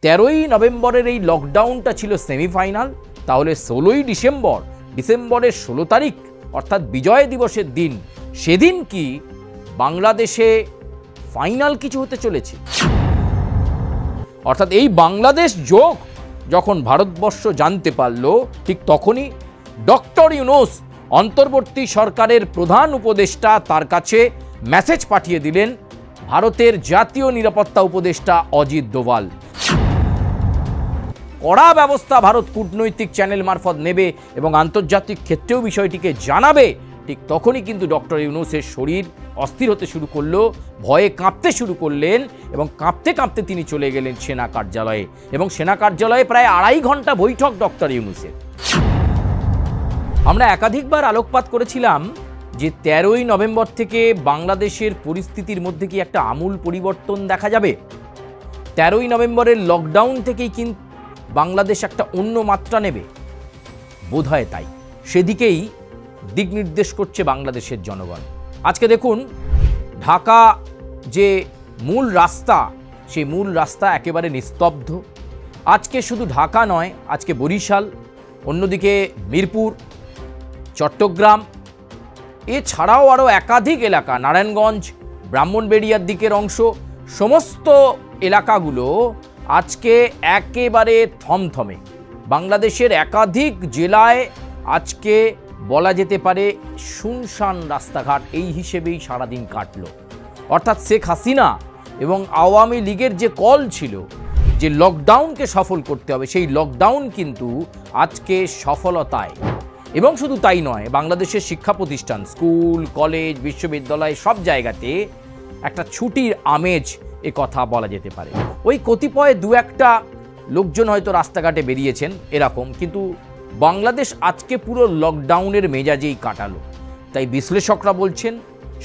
13ই নভেম্বরের এই লকডাউনটা ছিল সেমিফাইনাল, তাহলে 16ই ডিসেম্বরের 16 তারিখ অর্থাৎ বিজয় দিবসের দিন, সেদিন কি বাংলাদেশে ফাইনাল কিছু হতে চলেছে? অর্থাৎ এই বাংলাদেশ যোগ যখন ভারতবর্ষ জানতে পারল, ঠিক তখনই ডক্টর ইউনূস অন্তর্বর্তী সরকারের প্রধান উপদেষ্টা তার কাছে মেসেজ পাঠিয়ে দিলেন ভারতের জাতীয় নিরাপত্তা উপদেষ্টা অজিত দোভাল। কড়া ব্যবস্থা ভারত কূটনৈতিক চ্যানেল মারফত নেবে এবং আন্তর্জাতিক ক্ষেত্রেও বিষয়টিকে জানাবে। ঠিক তখনই কিন্তু ডক্টর ইউনূসের শরীর অস্থির হতে শুরু করলো, ভয়ে কাঁপতে শুরু করলেন এবং কাঁপতে কাঁপতে তিনি চলে গেলেন সেনা কার্যালয়ে। এবং সেনা কার্যালয়ে প্রায় 2.5 ঘন্টা বৈঠক ডক্টর ইউনূসের। আমরা একাধিকবার আলোকপাত করেছিলাম যে 13ই নভেম্বর থেকে বাংলাদেশের পরিস্থিতির মধ্যে কি একটা আমূল পরিবর্তন দেখা যাবে। 13ই নভেম্বরের লকডাউন থেকেই কিন্তু বাংলাদেশ একটা অন্য মাত্রা নেবে, বোধহয় তাই। সেদিকেই দিক নির্দেশ করছে বাংলাদেশের জনগণ। আজকে দেখুন, ঢাকা যে মূল রাস্তা, সেই মূল রাস্তা একেবারে নিস্তব্ধ। আজকে শুধু ঢাকা নয়, আজকে বরিশাল, অন্যদিকে মিরপুর, চট্টগ্রাম, এছাড়াও আরও একাধিক এলাকা, নারায়ণগঞ্জ, ব্রাহ্মণবেড়িয়ার দিকের অংশ, সমস্ত এলাকাগুলো আজকে একেবারে থমথমে। বাংলাদেশের একাধিক জেলায় আজকে বলা যেতে পারে শুনশান রাস্তাঘাট, এই হিসেবেই সারাদিন কাটল। অর্থাৎ শেখ হাসিনা এবং আওয়ামী লীগের যে কল ছিল যে লকডাউনকে সফল করতে হবে, সেই লকডাউন কিন্তু আজকে সফলতায়। এবং শুধু তাই নয়, বাংলাদেশের শিক্ষা প্রতিষ্ঠান, স্কুল, কলেজ, বিশ্ববিদ্যালয় সব জায়গাতে একটা ছুটির আমেজ, এ কথা বলা যেতে পারে। ওই কতিপয় দু একটা লোকজন হয়তো রাস্তাঘাটে বেরিয়েছেন এরকম, কিন্তু বাংলাদেশ আজকে পুরো লকডাউনের মেজাজেই কাটালো। তাই বিশ্লেষকরা বলছেন,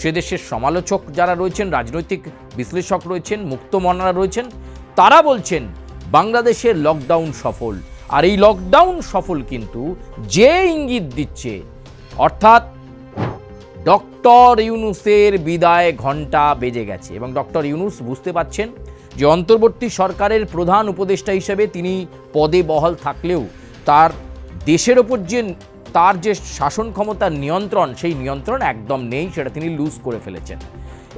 সে দেশের সমালোচক যারা রয়েছেন, রাজনৈতিক বিশ্লেষক রয়েছেন, মুক্তমনারা রয়েছেন, তারা বলছেন বাংলাদেশের লকডাউন সফল। আর এই লকডাউন সফল কিন্তু যে ইঙ্গিত দিচ্ছে, অর্থাৎ ডক্টর ইউনূসের বিদায় ঘণ্টা বেজে গেছে এবং ডক্টর ইউনূস বুঝতে পারছেন যে অন্তর্বর্তী সরকারের প্রধান উপদেষ্টা হিসেবে তিনি পদে বহাল থাকলেও তার দেশের ওপর যে তার যে শাসন ক্ষমতার নিয়ন্ত্রণ, সেই নিয়ন্ত্রণ একদম নেই, সেটা তিনি লুজ করে ফেলেছেন।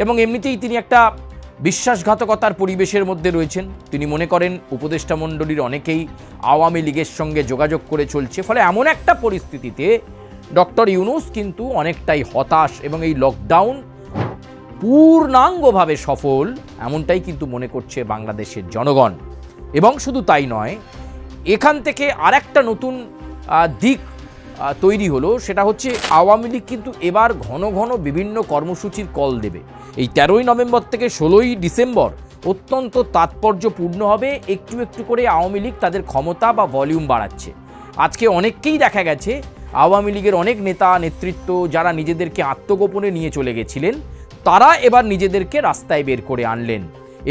এবং এমনিতেই তিনি একটা বিশ্বাসঘাতকতার পরিবেশের মধ্যে রয়েছেন। তিনি মনে করেন উপদেষ্টা মণ্ডলীর অনেকেই আওয়ামী লীগের সঙ্গে যোগাযোগ করে চলছে। ফলে এমন একটা পরিস্থিতিতে ডক্টর ইউনূস কিন্তু অনেকটাই হতাশ এবং এই লকডাউন পূর্ণাঙ্গভাবে সফল এমনটাই কিন্তু মনে করছে বাংলাদেশের জনগণ। এবং শুধু তাই নয়, এখান থেকে আরেকটা নতুন দিক তৈরি হলো, সেটা হচ্ছে আওয়ামী লীগ কিন্তু এবার ঘন ঘন বিভিন্ন কর্মসূচির কল দেবে। এই 13ই নভেম্বর থেকে 16ই ডিসেম্বর অত্যন্ত তাৎপর্যপূর্ণ হবে। একটু একটু করে আওয়ামী লীগ তাদের ক্ষমতা বা ভলিউম বাড়াচ্ছে। আজকে অনেককেই দেখা গেছে আওয়ামী লীগের অনেক নেতা নেতৃত্ব যারা নিজেদেরকে আত্মগোপনে নিয়ে চলে গেছিলেন, তারা এবার নিজেদেরকে রাস্তায় বের করে আনলেন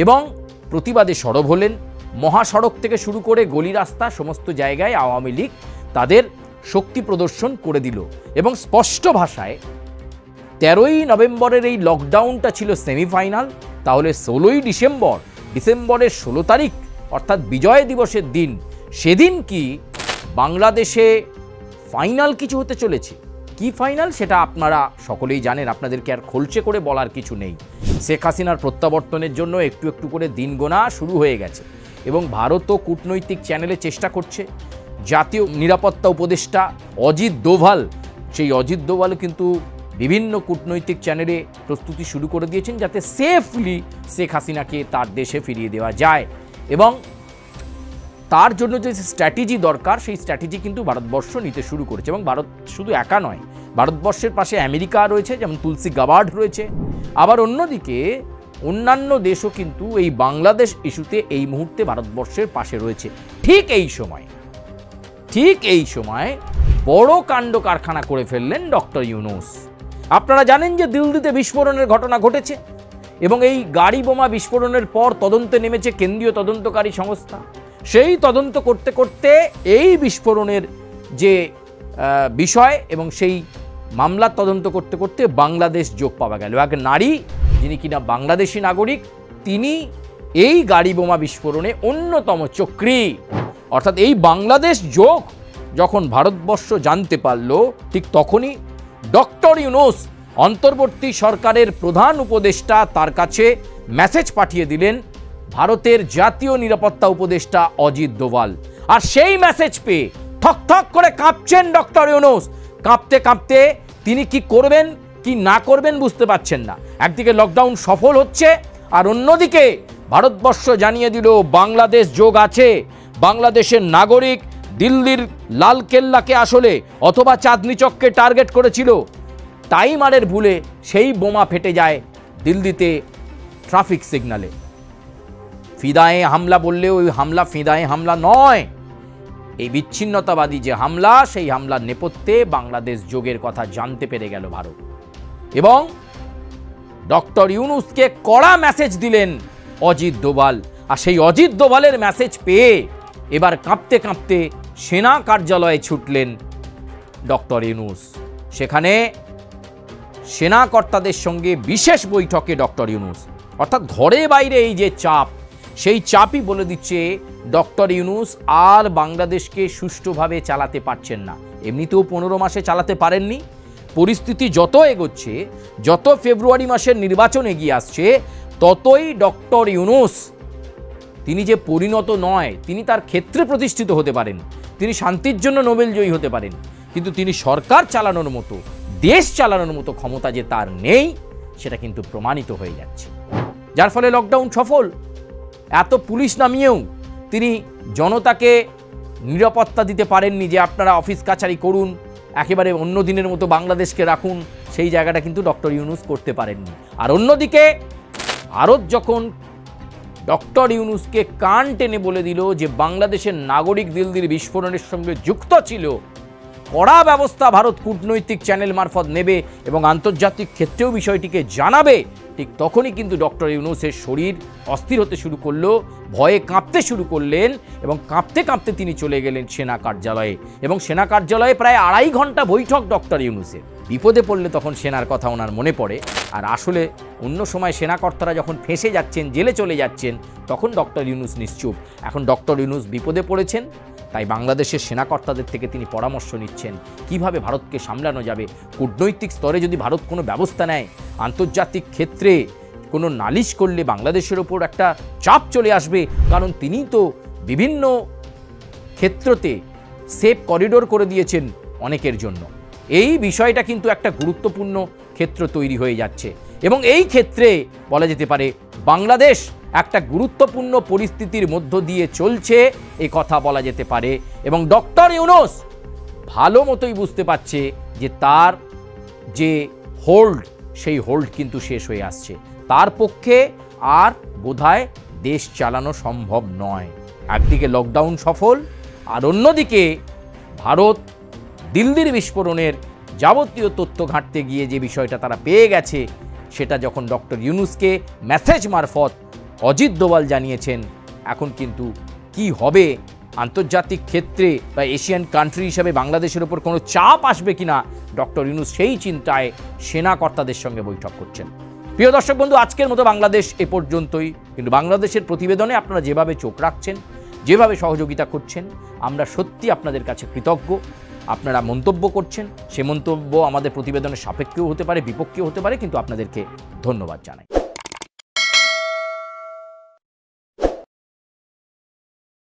এবং প্রতিবাদে সরব হলেন। মহাসড়ক থেকে শুরু করে গলি রাস্তা সমস্ত জায়গায় আওয়ামী লীগ তাদের শক্তি প্রদর্শন করে দিল। এবং স্পষ্ট ভাষায় 13ই নভেম্বরের এই লকডাউনটা ছিল সেমিফাইনাল, তাহলে 16ই ডিসেম্বরের 16 তারিখ অর্থাৎ বিজয় দিবসের দিন, সেদিন কি বাংলাদেশে ফাইনাল কিছু হতে চলেছে? কি ফাইনাল সেটা আপনারা সকলেই জানেন, আপনাদেরকে আর খোলসে করে বলার কিছু নেই। শেখ হাসিনার প্রত্যাবর্তনের জন্য একটু একটু করে দিন গোনা শুরু হয়ে গেছে এবং ভারতও কূটনৈতিক চ্যানেলে চেষ্টা করছে। জাতীয় নিরাপত্তা উপদেষ্টা অজিত দোভাল, সেই অজিত দোভালও কিন্তু বিভিন্ন কূটনৈতিক চ্যানেলে প্রস্তুতি শুরু করে দিয়েছেন যাতে সেফলি শেখ হাসিনাকে তার দেশে ফিরিয়ে দেওয়া যায়। এবং তার জন্য যে স্ট্র্যাটেজি দরকার, সেই স্ট্র্যাটেজি কিন্তু ভারতবর্ষ নিতে শুরু করেছে। এবং ভারত শুধু একা নয়, ভারতবর্ষের পাশে আমেরিকা রয়েছে, যেমন তুলসী গাবার্ড রয়েছে। আবার অন্যদিকে অন্যান্য দেশও কিন্তু এই বাংলাদেশ ইস্যুতে এই মুহূর্তে ভারতবর্ষের পাশে রয়েছে। ঠিক এই সময় বড় কাণ্ড কারখানা করে ফেললেন ডক্টর ইউনূস। আপনারা জানেন যে দিল্লিতে বিস্ফোরণের ঘটনা ঘটেছে এবং এই গাড়ি বোমা বিস্ফোরণের পর তদন্তে নেমেছে কেন্দ্রীয় তদন্তকারী সংস্থা। সেই তদন্ত করতে করতে এই বিস্ফোরণের যে বিষয় এবং সেই মামলার তদন্ত করতে করতে বাংলাদেশ যোগ পাওয়া গেল। এক নারী যিনি কিনা বাংলাদেশি নাগরিক, তিনি এই গাড়ি বোমা বিস্ফোরণে অন্যতম চক্রী। অর্থাৎ এই বাংলাদেশ যোগ যখন ভারতবর্ষ জানতে পারল, ঠিক তখনই ডক্টর ইউনূস অন্তর্বর্তী সরকারের প্রধান উপদেষ্টা তার কাছে মেসেজ পাঠিয়ে দিলেন ভারতের জাতীয় নিরাপত্তা উপদেষ্টা অজিত দোভাল। আর সেই মেসেজ পেয়ে ঠক ঠক করে কাঁপছেন ডক্টর ইউনূস। কাঁপতে কাঁপতে তিনি কি করবেন কি না করবেন বুঝতে পারছেন না। একদিকে লকডাউন সফল হচ্ছে, আর অন্যদিকে ভারতবর্ষ জানিয়ে দিল বাংলাদেশ যোগ আছে। বাংলাদেশের নাগরিক দিল্লির লালকেল্লাকে আসলে অথবা চাঁদনি চককে টার্গেট করেছিল, টাইমারের ভুলে সেই বোমা ফেটে যায় দিল্লিতে ট্রাফিক সিগন্যালে। ফিদায়ে হামলা বললে ওই হামলা ফিদায়ে হামলা নয়, এই বিচ্ছিন্নতাবাদী যে হামলা, সেই হামলার নেপথ্যে বাংলাদেশ যোগের কথা জানতে পেরে গেল ভারত। এবং ডক্টর ইউনূসকে কড়া মেসেজ দিলেন অজিত দোভাল। আর সেই অজিত দোভালের মেসেজ পেয়ে এবার কাঁপতে কাঁপতে সেনা কার্যালয়ে ছুটলেন ডক্টর ইউনূস। সেখানে সেনা কর্তাদের সঙ্গে বিশেষ বৈঠকে ডক্টর ইউনূস, অর্থাৎ ঘরে বাইরে এই যে চাপ, সেই চাপই বলে দিচ্ছে ডক্টর ইউনূস আর বাংলাদেশকে সুষ্ঠুভাবে চালাতে পারছেন না। এমনিতেও 15 মাসে চালাতে পারেননি। পরিস্থিতি যত এগোচ্ছে, যত ফেব্রুয়ারি মাসের নির্বাচন এগিয়ে আসছে, ততই ডক্টর ইউনূস তিনি যে পরিণত নয়, তিনি তার ক্ষেত্রে প্রতিষ্ঠিত হতে পারেন, তিনি শান্তির জন্য নোবেল জয়ী হতে পারেন, কিন্তু তিনি সরকার চালানোর মতো, দেশ চালানোর মতো ক্ষমতা যে তার নেই, সেটা কিন্তু প্রমাণিত হয়ে যাচ্ছে। যার ফলে লকডাউন সফল। এত পুলিশ নামিয়েও তিনি জনতাকে নিরাপত্তা দিতে পারেননি যে আপনারা অফিস কাছারি করুন, একেবারে অন্য দিনের মতো বাংলাদেশকে রাখুন, সেই জায়গাটা কিন্তু ডক্টর ইউনূস করতে পারেননি। আর অন্যদিকে ভারত যখন ডক্টর ইউনূসকে কান টেনে বলে দিল যে বাংলাদেশের নাগরিক দিল্লির বিস্ফোরণের সঙ্গে যুক্ত ছিল, কড়া ব্যবস্থা ভারত কূটনৈতিক চ্যানেল মারফত নেবে এবং আন্তর্জাতিক ক্ষেত্রেও বিষয়টিকে জানাবে, ঠিক তখনই কিন্তু ডক্টর ইউনূসের শরীর অস্থির হতে শুরু করলো, ভয়ে কাঁপতে শুরু করলেন এবং কাঁপতে কাঁপতে তিনি চলে গেলেন সেনা কার্যালয়ে। এবং সেনা কার্যালয়ে প্রায় 2.5 ঘন্টা বৈঠক ডক্টর ইউনূসের। বিপদে পড়লে তখন সেনার কথা ওনার মনে পড়ে। আর আসলে অন্য সময় সেনাকর্তারা যখন ফেঁসে যাচ্ছেন, জেলে চলে যাচ্ছেন, তখন ডক্টর ইউনূস নিশ্চুপ। এখন ডক্টর ইউনূস বিপদে পড়েছেন, তাই বাংলাদেশের সেনাকর্তাদের থেকে তিনি পরামর্শ নিচ্ছেন কিভাবে ভারতকে সামলানো যাবে। কূটনৈতিক স্তরে যদি ভারত কোনো ব্যবস্থা নেয়, আন্তর্জাতিক ক্ষেত্রে কোনো নালিশ করলে বাংলাদেশের ওপর একটা চাপ চলে আসবে, কারণ তিনি তো বিভিন্ন ক্ষেত্রতে সেফ করিডোর করে দিয়েছেন অনেকের জন্য। এই বিষয়টা কিন্তু একটা গুরুত্বপূর্ণ ক্ষেত্র তৈরি হয়ে যাচ্ছে এবং এই ক্ষেত্রে বলা যেতে পারে বাংলাদেশ একটা গুরুত্বপূর্ণ পরিস্থিতির মধ্য দিয়ে চলছে, এ কথা বলা যেতে পারে। এবং ডক্টর ইউনূস ভালো মতোই বুঝতে পারছে যে তার যে হোল্ড, সেই হোল্ড কিন্তু শেষ হয়ে আসছে। তার পক্ষে আর বোধহয় দেশ চালানো সম্ভব নয়। একদিকে লকডাউন সফল, আর অন্যদিকে ভারত দিল্লির বিস্ফোরণের যাবতীয় তথ্য ঘাঁটতে গিয়ে যে বিষয়টা তারা পেয়ে গেছে, সেটা যখন ডক্টর ইউনূসকে মেসেজ মারফত অজিত দোভাল জানিয়েছেন, এখন কিন্তু কি হবে, আন্তর্জাতিক ক্ষেত্রে বা এশিয়ান কান্ট্রি হিসেবে বাংলাদেশের ওপর কোনো চাপ আসবে কিনা, ডক্টর ইউনূস সেই চিন্তায় সেনা কর্তাদের সঙ্গে বৈঠক করছেন। প্রিয় দর্শক বন্ধু, আজকের মতো বাংলাদেশ এ পর্যন্তই। কিন্তু বাংলাদেশের প্রতিবেদনে আপনারা যেভাবে চোখ রাখছেন, যেভাবে সহযোগিতা করছেন, আমরা সত্যি আপনাদের কাছে কৃতজ্ঞ। আপনারা মন্তব্য করছেন, সে মন্তব্য আমাদের প্রতিবেদনের সাপেক্ষেও হতে পারে, বিপক্ষেও হতে পারে, কিন্তু আপনাদেরকে ধন্যবাদ জানাই।